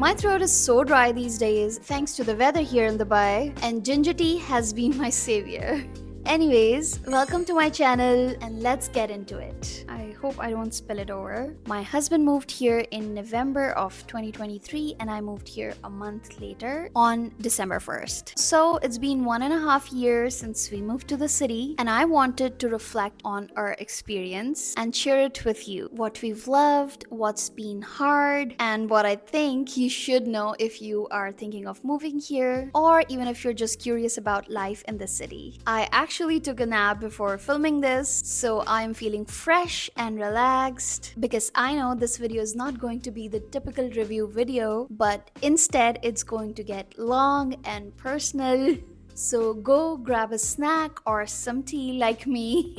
My throat is so dry these days thanks to the weather here in Dubai, and ginger tea has been my savior. Anyways, welcome to my channel and let's get into it. I hope I don't spill it over. My husband moved here in November of 2023 and I moved here a month later on December 1st. So it's been 1.5 years since we moved to the city and I wanted to reflect on our experience and share it with you. What we've loved, what's been hard, and what I think you should know if you are thinking of moving here or even if you're just curious about life in the city. I actually took a nap before filming this, so I'm feeling fresh and relaxed because I know this video is not going to be the typical review video, but instead it's going to get long and personal. So go grab a snack or some tea like me.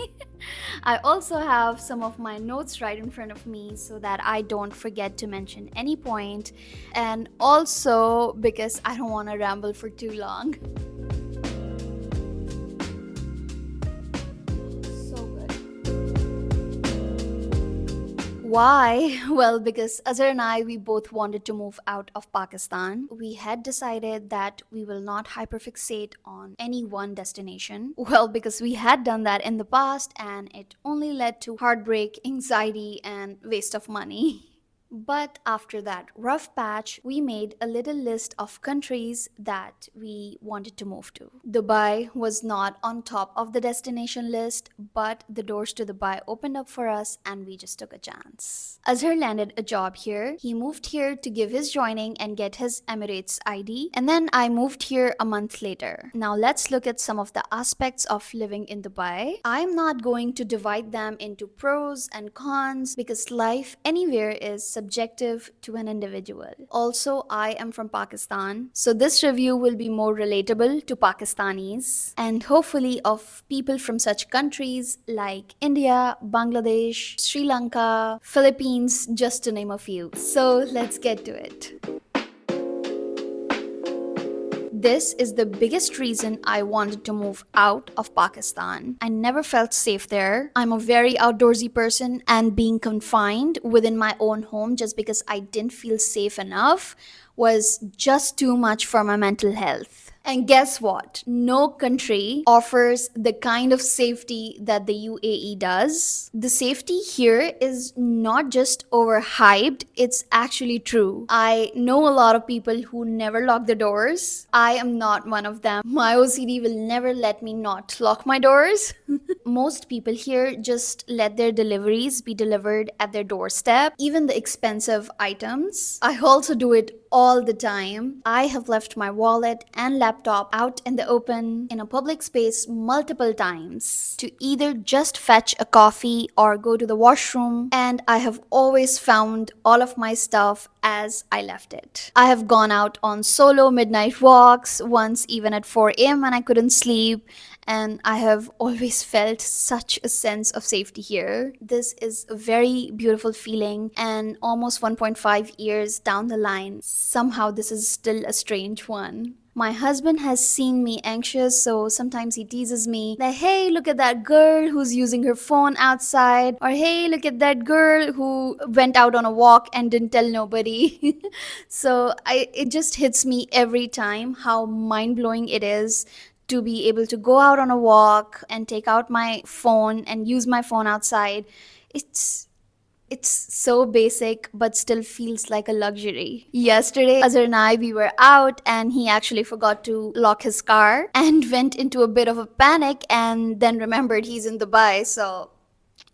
I also have some of my notes right in front of me so that I don't forget to mention any point, and also because I don't want to ramble for too long. Why? Well, because Azhar and I, we both wanted to move out of Pakistan. We had decided that we will not hyperfixate on any one destination. Well, because we had done that in the past and it only led to heartbreak, anxiety, and waste of money. But after that rough patch, we made a little list of countries that we wanted to move to. Dubai was not on top of the destination list, but the doors to Dubai opened up for us and we just took a chance. Azhar landed a job here. He moved here to give his joining and get his Emirates ID. And then I moved here a month later. Now let's look at some of the aspects of living in Dubai. I'm not going to divide them into pros and cons because life anywhere is subjective to an individual. Also, I am from Pakistan, so this review will be more relatable to Pakistanis and hopefully of people from such countries like India, Bangladesh, Sri Lanka, Philippines, just to name a few. So let's get to it. This is the biggest reason I wanted to move out of Pakistan. I never felt safe there. I'm a very outdoorsy person, and being confined within my own home just because I didn't feel safe enough was just too much for my mental health. And guess what? No country offers the kind of safety that the UAE does. The safety here is not just overhyped, it's actually true. I know a lot of people who never lock their doors. I am not one of them. My OCD will never let me not lock my doors. Most people here just let their deliveries be delivered at their doorstep, even the expensive items. I also do it all the time. I have left my wallet and laptop out in the open in a public space multiple times to either just fetch a coffee or go to the washroom, and I have always found all of my stuff as I left it. I have gone out on solo midnight walks, once even at 4 a.m. when I couldn't sleep, and I have always felt such a sense of safety here. This is a very beautiful feeling, and almost 1.5 years down the line, somehow this is still a strange one. My husband has seen me anxious, so sometimes he teases me that, hey, look at that girl who's using her phone outside, or hey, look at that girl who went out on a walk and didn't tell nobody. So it just hits me every time how mind-blowing it is to be able to go out on a walk and take out my phone and use my phone outside. It's so basic, but still feels like a luxury. Yesterday, Azhar and I, we were out and he actually forgot to lock his car and went into a bit of a panic and then remembered he's in Dubai, so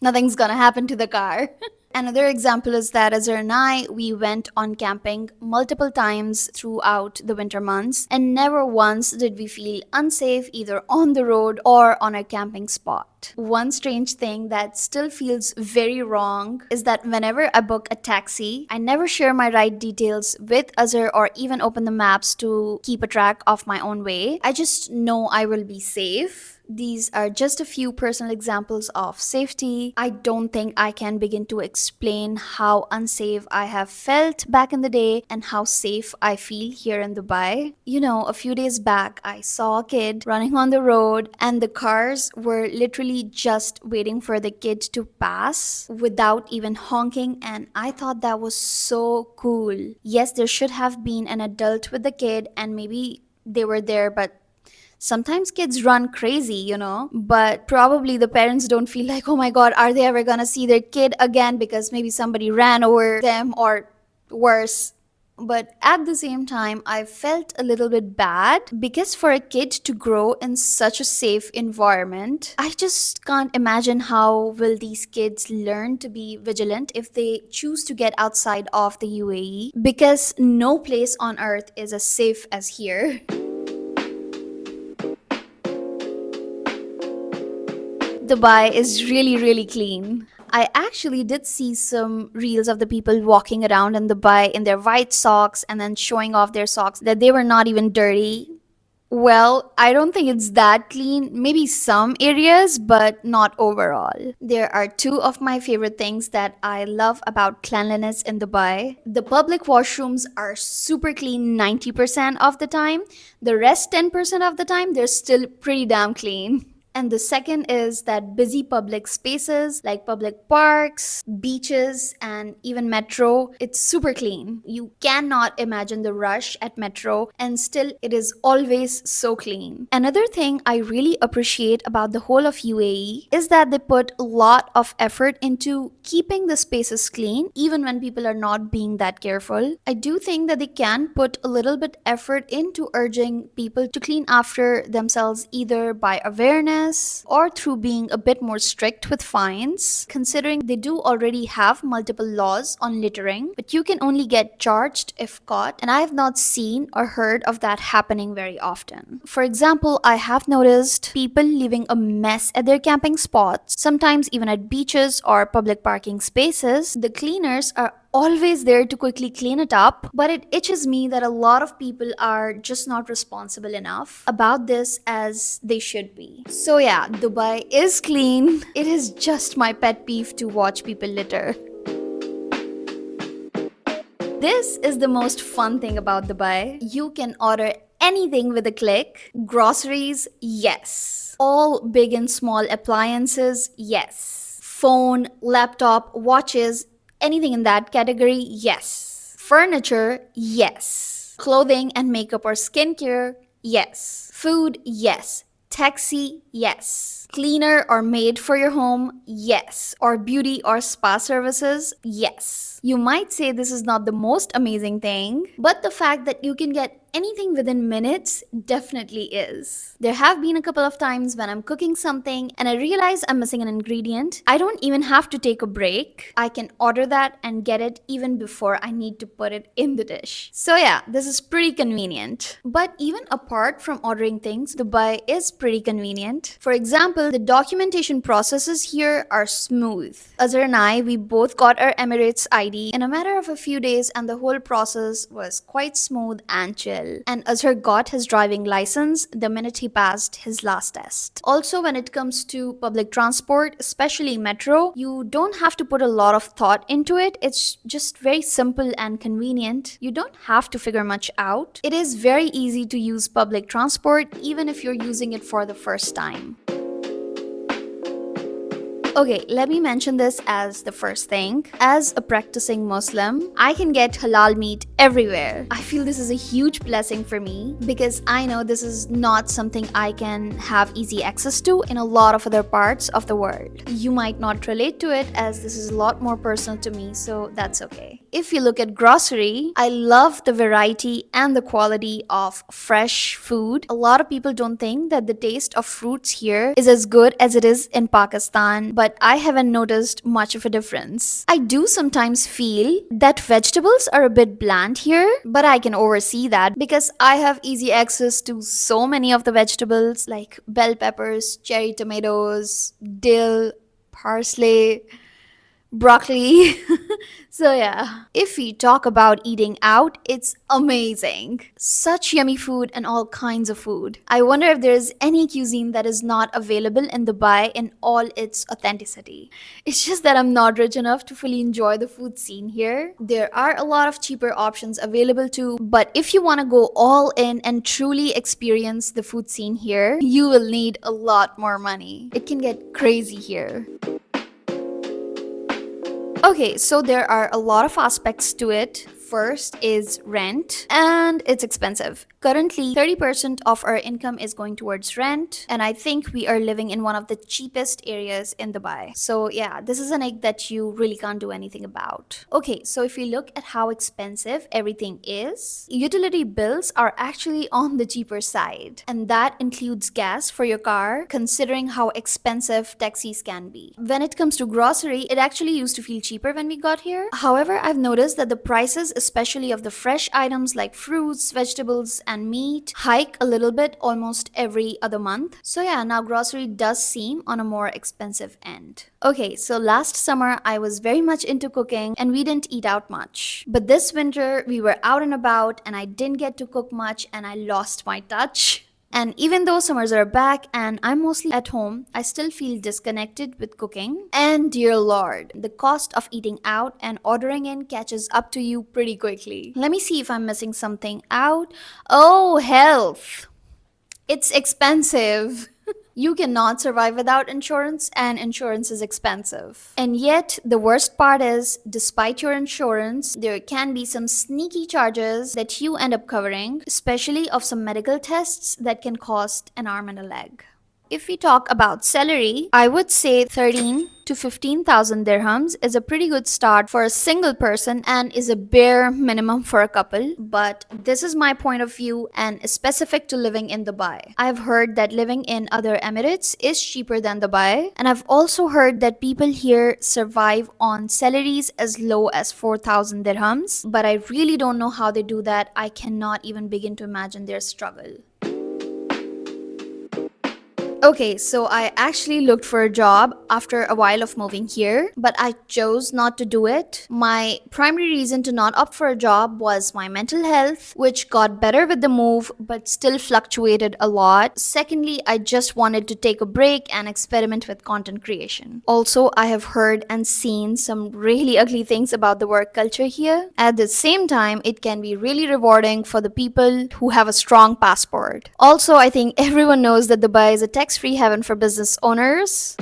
nothing's gonna happen to the car. Another example is that Azhar and I, we went on camping multiple times throughout the winter months, and never once did we feel unsafe either on the road or on a camping spot. One strange thing that still feels very wrong is that whenever I book a taxi, I never share my ride details with Azhar or even open the maps to keep a track of my own way. I just know I will be safe. These are just a few personal examples of safety. I don't think I can begin to explain how unsafe I have felt back in the day and how safe I feel here in Dubai. You know, a few days back, I saw a kid running on the road, and the cars were literally just waiting for the kid to pass without even honking, and I thought that was so cool. Yes, there should have been an adult with the kid, and maybe they were there, but sometimes kids run crazy, but probably the parents don't feel like, oh my god, are they ever gonna see their kid again because maybe somebody ran over them or worse. But at the same time, I felt a little bit bad because for a kid to grow in such a safe environment, I just can't imagine how will these kids learn to be vigilant if they choose to get outside of the UAE, because no place on earth is as safe as here. Dubai is really, really clean. I actually did see some reels of the people walking around in Dubai in their white socks and then showing off their socks that they were not even dirty. Well, I don't think it's that clean. Maybe some areas, but not overall. There are two of my favorite things that I love about cleanliness in Dubai. The public washrooms are super clean 90% of the time. The rest 10% of the time, they're still pretty damn clean. And the second is that busy public spaces like public parks, beaches, and even metro, it's super clean. You cannot imagine the rush at metro, and still it is always so clean. Another thing I really appreciate about the whole of UAE is that they put a lot of effort into keeping the spaces clean, even when people are not being that careful. I do think that they can put a little bit effort into urging people to clean after themselves, either by awareness or through being a bit more strict with fines, considering they do already have multiple laws on littering, but you can only get charged if caught, and I have not seen or heard of that happening very often. For example, I have noticed people leaving a mess at their camping spots, sometimes even at beaches or public parking spaces. The cleaners are always there to quickly clean it up, but it itches me that a lot of people are just not responsible enough about this as they should be. So yeah, Dubai is clean. It is just my pet peeve to watch people litter. This is the most fun thing about Dubai. You can order anything with a click. Groceries, yes. All big and small appliances, yes. Phone, laptop, watches, anything in that category, yes. Furniture, yes. Clothing and makeup or skincare, yes. Food, yes. Taxi, yes. Cleaner or maid for your home, yes. Or beauty or spa services, yes. You might say this is not the most amazing thing, but the fact that you can get anything within minutes definitely is. There have been a couple of times when I'm cooking something and I realize I'm missing an ingredient. I don't even have to take a break. I can order that and get it even before I need to put it in the dish. So yeah, this is pretty convenient. But even apart from ordering things, Dubai is pretty convenient. For example, the documentation processes here are smooth. Azhar and I, we both got our Emirates ID in a matter of a few days, and the whole process was quite smooth and chill. And Azhar got his driving license the minute he passed his last test. Also, when it comes to public transport, especially metro, you don't have to put a lot of thought into it. It's just very simple and convenient. You don't have to figure much out. It is very easy to use public transport even if you're using it for the first time. Okay, let me mention this as the first thing. As a practicing Muslim, I can get halal meat everywhere. I feel this is a huge blessing for me because I know this is not something I can have easy access to in a lot of other parts of the world. You might not relate to it as this is a lot more personal to me, so that's okay. If you look at grocery, I love the variety and the quality of fresh food. A lot of people don't think that the taste of fruits here is as good as it is in Pakistan, but I haven't noticed much of a difference. I do sometimes feel that vegetables are a bit bland here, but I can oversee that because I have easy access to so many of the vegetables like bell peppers, cherry tomatoes, dill, parsley, broccoli. So, yeah, if we talk about eating out, it's amazing. Such yummy food and all kinds of food. I wonder if there's any cuisine that is not available in Dubai in all its authenticity. It's just that I'm not rich enough to fully enjoy the food scene here. There are a lot of cheaper options available too, but if you want to go all in and truly experience the food scene here, you will need a lot more money. It can get crazy here. Okay, so there are a lot of aspects to it. First is rent, and it's expensive. Currently, 30% of our income is going towards rent, and I think we are living in one of the cheapest areas in Dubai. So, yeah, this is an egg that you really can't do anything about. Okay, so if you look at how expensive everything is, utility bills are actually on the cheaper side, and that includes gas for your car, considering how expensive taxis can be. When it comes to grocery, it actually used to feel cheaper when we got here. However, I've noticed that the prices, especially of the fresh items like fruits, vegetables, and meat, hike a little bit almost every other month. So yeah, now grocery does seem on a more expensive end. Okay, so last summer I was very much into cooking and we didn't eat out much. But this winter we were out and about and I didn't get to cook much and I lost my touch. And even though summers are back and I'm mostly at home, I still feel disconnected with cooking. And dear Lord, the cost of eating out and ordering in catches up to you pretty quickly. Let me see if I'm missing something out. Oh, health. It's expensive. You cannot survive without insurance, and insurance is expensive. And yet, the worst part is, despite your insurance, there can be some sneaky charges that you end up covering, especially of some medical tests that can cost an arm and a leg. If we talk about salary, I would say 13 to 15,000 dirhams is a pretty good start for a single person and is a bare minimum for a couple. But this is my point of view and is specific to living in Dubai. I've heard that living in other Emirates is cheaper than Dubai, and I've also heard that people here survive on salaries as low as 4,000 dirhams. But I really don't know how they do that. I cannot even begin to imagine their struggle. Okay, so I actually looked for a job after a while of moving here, but I chose not to do it. My primary reason to not opt for a job was my mental health, which got better with the move, but still fluctuated a lot. Secondly, I just wanted to take a break and experiment with content creation. Also, I have heard and seen some really ugly things about the work culture here. At the same time, it can be really rewarding for the people who have a strong passport. Also, I think everyone knows that Dubai is a tax-free heaven for business owners.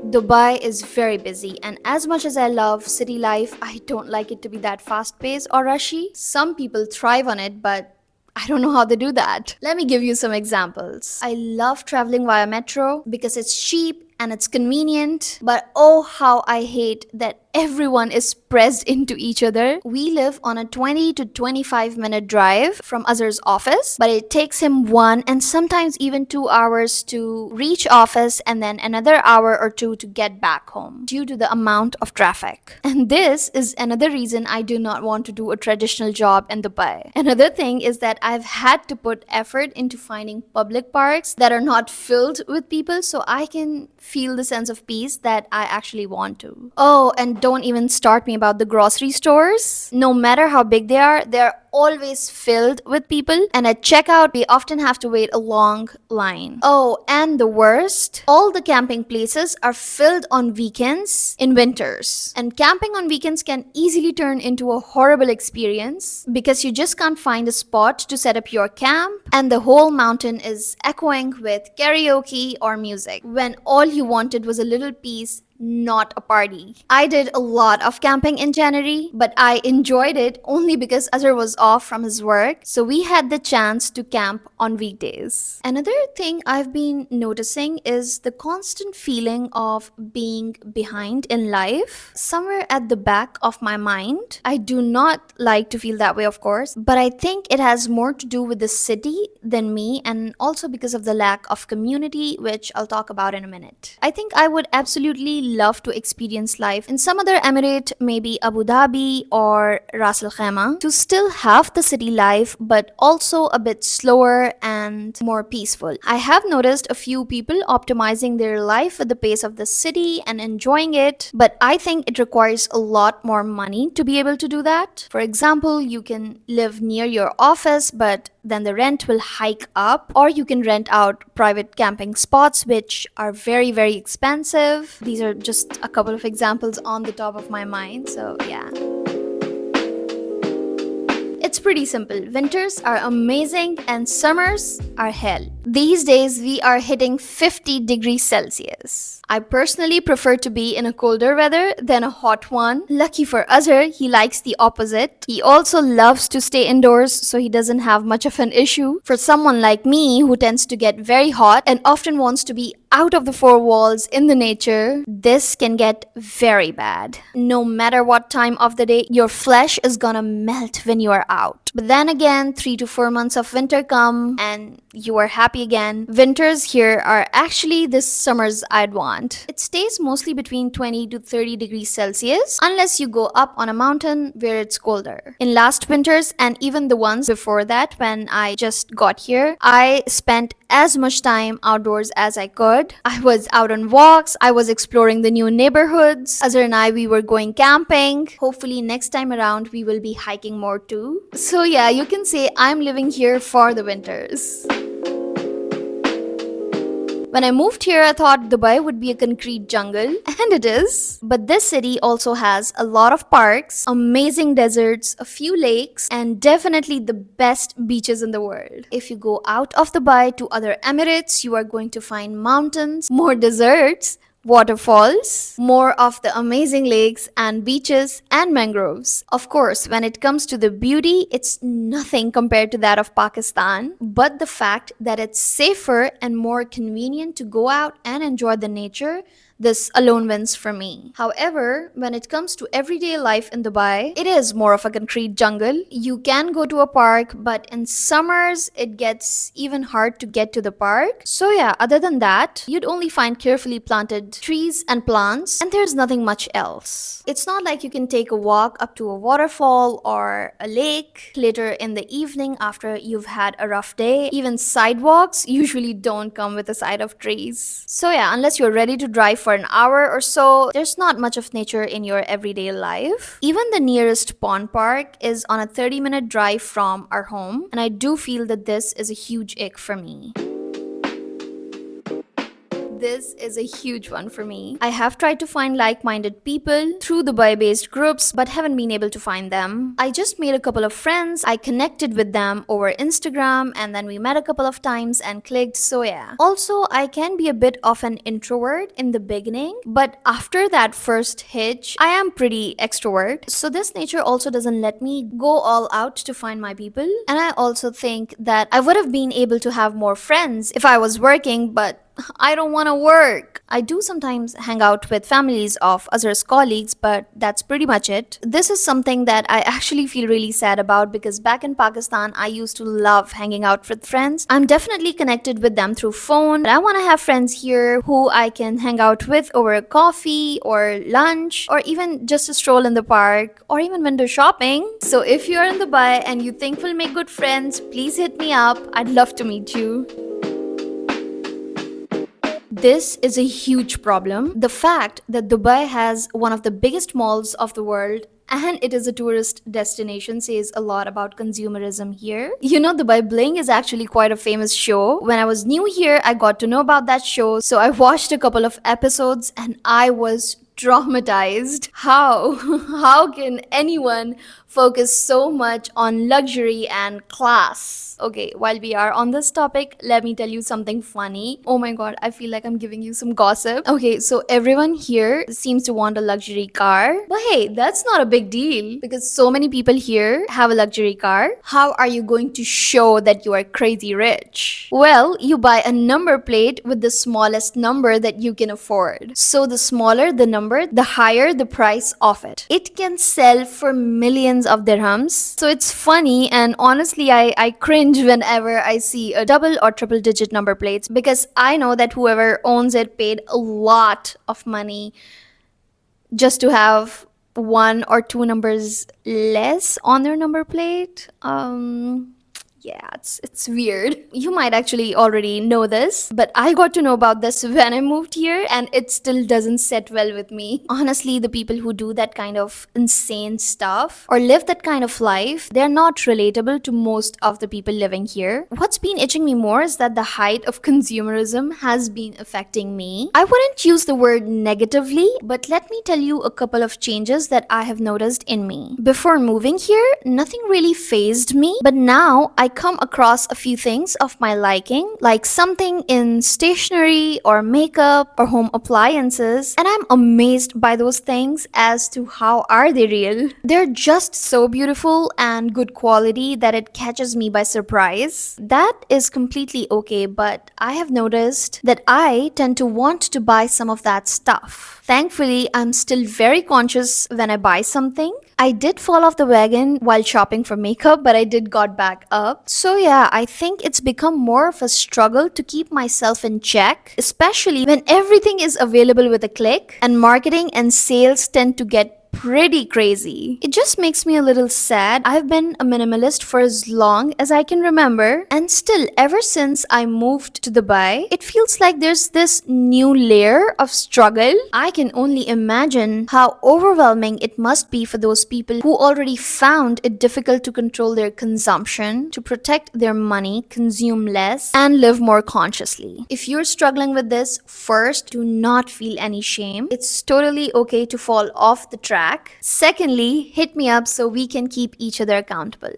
Dubai is very busy, and as much as I love city life, I don't like it to be that fast-paced or rushy. Some people thrive on it, but I don't know how they do that. Let me give you some examples. I love traveling via metro because it's cheap and it's convenient, but oh how I hate that everyone is pressed into each other. We live on a 20 to 25 minute drive from Azhar's office, but it takes him 1 and sometimes even 2 hours to reach office and then another hour or 2 to get back home due to the amount of traffic. And this is another reason I do not want to do a traditional job in Dubai. Another thing is that I've had to put effort into finding public parks that are not filled with people so I can feel the sense of peace that I actually want to. Oh, and don't even start me about the grocery stores. No matter how big they're always filled with people, and at checkout we often have to wait a long line. Oh, and the worst, all the camping places are filled on weekends in winters. And camping on weekends can easily turn into a horrible experience because you just can't find a spot to set up your camp and the whole mountain is echoing with karaoke or music when all you wanted was a little peace, not a party. I did a lot of camping in January, but I enjoyed it only because Azhar was off from his work, so we had the chance to camp on weekdays. Another thing I've been noticing is the constant feeling of being behind in life. Somewhere at the back of my mind, I do not like to feel that way, of course, but I think it has more to do with the city than me, and also because of the lack of community, which I'll talk about in a minute. I think I would absolutely love to experience life in some other emirate, maybe Abu Dhabi or Ras Al Khaimah, to still have the city life but also a bit slower and more peaceful. I have noticed a few people optimizing their life at the pace of the city and enjoying it, but I think it requires a lot more money to be able to do that. For example, you can live near your office, but then the rent will hike up, or you can rent out private camping spots, which are very, very expensive. These are just a couple of examples on the top of my mind, so yeah. It's pretty simple. Winters are amazing and summers are hell. These days we are hitting 50 degrees Celsius. I personally prefer to be in a colder weather than a hot one. Lucky for Azhar, he likes the opposite. He also loves to stay indoors, so he doesn't have much of an issue. For someone like me who tends to get very hot and often wants to be out of the four walls in the nature, this can get very bad. No matter what time of the day, your flesh is gonna melt when you are out. But then again, 3 to 4 months of winter come and you are happy again. Winters here are actually the summers I'd want. It stays mostly between 20 to 30 degrees Celsius unless you go up on a mountain where it's colder. In last winters and even the ones before that when I just got here, I spent as much time outdoors as I could. I was out on walks, I was exploring the new neighborhoods. Azhar and I, we were going camping. Hopefully next time around we will be hiking more too. So yeah, you can say I'm living here for the winters. When I moved here, I thought Dubai would be a concrete jungle, and it is. But this city also has a lot of parks, amazing deserts, a few lakes, and definitely the best beaches in the world. If you go out of Dubai to other emirates, you are going to find mountains, more deserts, waterfalls, more of the amazing lakes and beaches and mangroves. Of course, when it comes to the beauty, it's nothing compared to that of Pakistan, but the fact that it's safer and more convenient to go out and enjoy the nature, this alone wins for me. However, when it comes to everyday life in Dubai, it is more of a concrete jungle. You can go to a park, but in summers, it gets even hard to get to the park. So yeah, other than that, you'd only find carefully planted trees and plants, and there's nothing much else. It's not like you can take a walk up to a waterfall or a lake later in the evening after you've had a rough day. Even sidewalks usually don't come with a side of trees. So yeah, unless you're ready to drive for an hour or so, there's not much of nature in your everyday life. Even the nearest pond park is on a 30-minute drive from our home, and I do feel that this is a huge ick for me. This is a huge one for me. I have tried to find like-minded people through Dubai-based groups but haven't been able to find them. I just made a couple of friends, I connected with them over Instagram, and then we met a couple of times and clicked, so yeah. Also, I can be a bit of an introvert in the beginning, but after that first hitch, I am pretty extrovert. So this nature also doesn't let me go all out to find my people. And I also think that I would have been able to have more friends if I was working, but I don't want to work. I do sometimes hang out with families of Azhar's colleagues, but that's pretty much it. This is something that I actually feel really sad about because back in Pakistan, I used to love hanging out with friends. I'm definitely connected with them through phone, but I want to have friends here who I can hang out with over a coffee or lunch or even just a stroll in the park or even window shopping. So if you're in Dubai and you think we'll make good friends, please hit me up. I'd love to meet you. This is a huge problem. The fact that Dubai has one of the biggest malls of the world and it is a tourist destination says a lot about consumerism here. You know, Dubai Bling is actually quite a famous show. When I was new here, I got to know about that show, so I watched a couple of episodes and I was traumatized. How can anyone focus so much on luxury and class? Okay, while we are on this topic, let me tell you something funny. Oh my god, I feel like I'm giving you some gossip. Okay, so everyone here seems to want a luxury car. But hey, that's not a big deal because so many people here have a luxury car. How are you going to show that you are crazy rich? Well, you buy a number plate with the smallest number that you can afford. So the smaller the number, the higher the price of it. It can sell for millions millions of dirhams. So it's funny, and honestly, I cringe whenever I see a double or triple digit number plates because I know that whoever owns it paid a lot of money just to have one or two numbers less on their number plate. Yeah, it's weird. You might actually already know this, but I got to know about this when I moved here, and it still doesn't set well with me. Honestly, the people who do that kind of insane stuff or live that kind of life, they're not relatable to most of the people living here. What's been itching me more is that the height of consumerism has been affecting me. I wouldn't use the word negatively, but let me tell you a couple of changes that I have noticed in me. Before moving here, nothing really fazed me, but now I come across a few things of my liking, like something in stationery or makeup or home appliances, and I'm amazed by those things as to how are they real. They're just so beautiful and good quality that it catches me by surprise. That is completely okay, but I have noticed that I tend to want to buy some of that stuff. Thankfully, I'm still very conscious when I buy something. I did fall off the wagon while shopping for makeup, but I did got back up. So yeah, I think it's become more of a struggle to keep myself in check, especially when everything is available with a click and marketing and sales tend to get pretty crazy. It just makes me a little sad. I've been a minimalist for as long as I can remember, and still, ever since I moved to Dubai, it feels like there's this new layer of struggle. I can only imagine how overwhelming it must be for those people who already found it difficult to control their consumption, to protect their money, consume less, and live more consciously. If you're struggling with this, first, do not feel any shame. It's totally okay to fall off the track. Secondly, hit me up so we can keep each other accountable.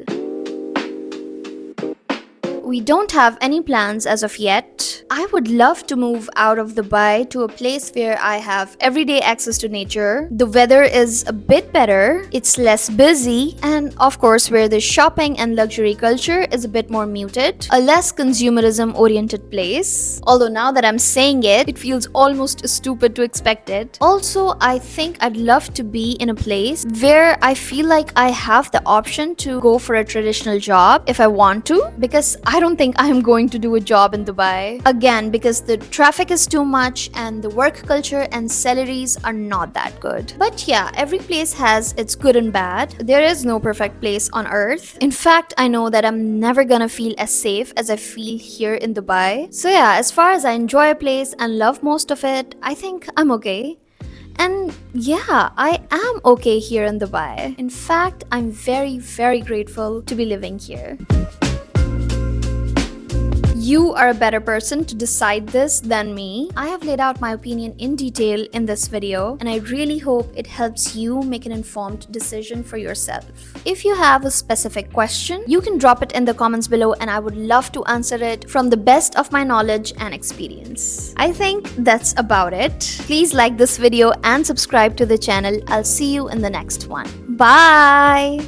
We don't have any plans as of yet. I would love to move out of Dubai to a place where I have everyday access to nature. The weather is a bit better, it's less busy, and of course where the shopping and luxury culture is a bit more muted. A less consumerism oriented place. Although now that I'm saying it, it feels almost stupid to expect it. Also, I think I'd love to be in a place where I feel like I have the option to go for a traditional job if I want to, because I don't think I'm going to do a job in Dubai. Again, because the traffic is too much and the work culture and salaries are not that good. But yeah, every place has its good and bad. There is no perfect place on earth. In fact, I know that I'm never gonna feel as safe as I feel here in Dubai. So yeah, as far as I enjoy a place and love most of it, I think I'm okay. And yeah, I am okay here in Dubai. In fact, I'm very, very grateful to be living here. You are a better person to decide this than me. I have laid out my opinion in detail in this video, and I really hope it helps you make an informed decision for yourself. If you have a specific question, you can drop it in the comments below and I would love to answer it from the best of my knowledge and experience. I think that's about it. Please like this video and subscribe to the channel. I'll see you in the next one. Bye!